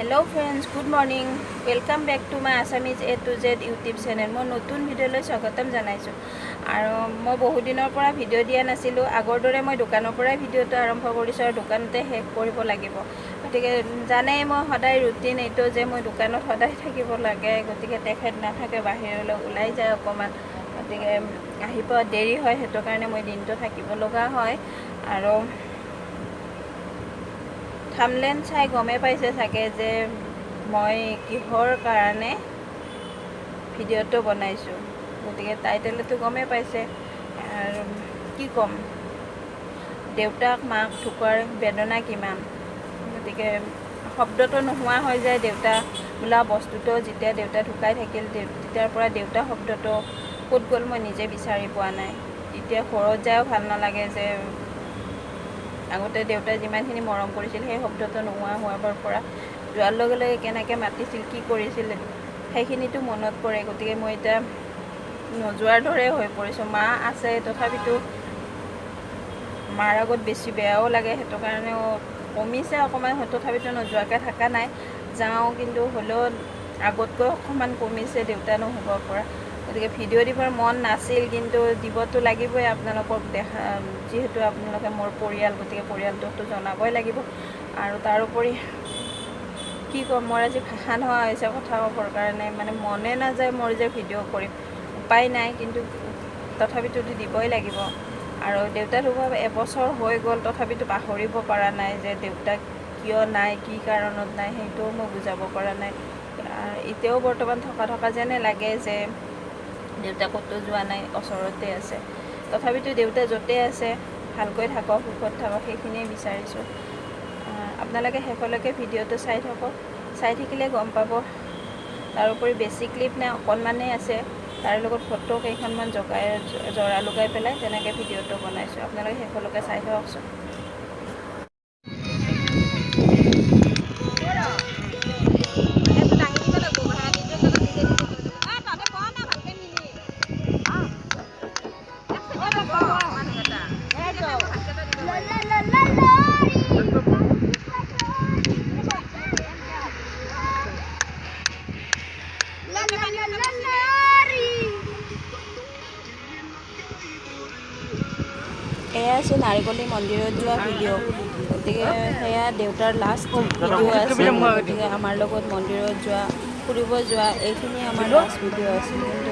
Hello friends, good morning. Welcome back to my Assamese A to Z YouTube channel. मैं नतून video स्वागतम जानाइছোঁ और मैं बहुत दिनर पर भिडिओ दिया नासिलो। आगर दरे मैं दुकानर पर भिडिओ आरम्भ करिছোঁ और दुकानते शेष करिब লাগিব। गतिके जाने मैं सदाय रुटीन एतो जे मैं दुकानत सदाय থাকিব লাগে। गतिके तेखেত नाथाके बाहिरলৈ ওলাই যায় অকমান। गतिके আহিব देरी হয়, हेतु कारणे मैं दिनটো থাকিব লগা হয়। আৰু থাম্বনেইল চাই গমে পাইছে চাগে যে মই কিহৰ কাৰণে ভিডিঅ'টো বনাইছোঁ। গতিকে টাইটেলটো গমে পাইছে। আৰু কি ক'ম, দেউতাক মাক ঢুকোৱাৰ বেদনা কিমান। গতিকে শব্দটো নোহোৱা হৈ যায়। দেউতা বোলা বস্তুটো যেতিয়া দেউতা ঢুকাই থাকিল তেতিয়াৰ পৰা দেউতা শব্দটো ক'ত গ'ল মই নিজে বিচাৰি পোৱা নাই। এতিয়া ঘৰত যায়ও ভাল নালাগে যে আগতে দেউতাই যিমানখিনি মৰম কৰিছিল সেই শব্দটো নোহোৱা হোৱাৰ পৰা যোৱাৰ লগে লগে কেনেকৈ মাতিছিল, কি কৰিছিল সেইখিনিতো মনত পৰে। গতিকে মই এতিয়া নোযোৱাৰ দৰে হৈ পৰিছোঁ। মা আছে তথাপিতো মাৰ আগত বেছি বেয়াও লাগে, সেইটো কাৰণেও কমিছে অকণমান। তথাপিতো নোযোৱাকৈ থকা নাই, যাওঁ, কিন্তু হ'লেও আগতকৈ অকণমান কমিছে দেউতা নোহোৱাৰ পৰা। গতিকে ভিডিঅ' দিবৰ মন নাছিল, কিন্তু দিবতো লাগিবই আপোনালোকক দেখা, যিহেতু আপোনালোকে মোৰ পৰিয়াল। গতিকে পৰিয়ালটোতো জনাবই লাগিব। আৰু তাৰোপৰি কি ক'ম, মোৰ আজি ভাষা নোহোৱা হৈছে কথা ক'বৰ কাৰণে। মানে মনে নাযায় মোৰ যে ভিডিঅ' কৰিম, উপায় নাই, কিন্তু তথাপিতো দিবই লাগিব। আৰু দেউতা ঢুকুৱা এবছৰ হৈ গ'ল, তথাপিতো পাহৰিব পৰা নাই যে দেউতা কিয় নাই, কি কাৰণত নাই, সেইটোও মই বুজাব পৰা নাই। এতিয়াও বৰ্তমান থকা যেনে লাগে যে দেউতা ক'তো যোৱা নাই, ওচৰতে আছে। তথাপিতো দেউতা য'তে আছে ভালকৈ থাকক, সুখত থাকক, সেইখিনিয়ে বিচাৰিছোঁ। আপোনালোকে শেষলৈকে ভিডিঅ'টো চাই থাকক, চাই থাকিলে গম পাব। তাৰোপৰি বেছি ক্লিপ নাই, অকণমানেই আছে। তাৰ লগত ফটো কেইখনমান জৰা লগাই পেলাই তেনেকৈ ভিডিঅ'টো বনাইছোঁ। আপোনালোকে শেষলৈকে চাই থাককচোন। এয়া আছে নাৰিকলী মন্দিৰত যোৱা ভিডিঅ'। গতিকে সেয়া দেউতাৰ লাষ্ট ভিডিঅ' আছিল। গতিকে আমাৰ লগত মন্দিৰত যোৱা, ফুৰিব যোৱা, এইখিনি আমাৰ লাষ্ট ভিডিঅ' আছিল। কিন্তু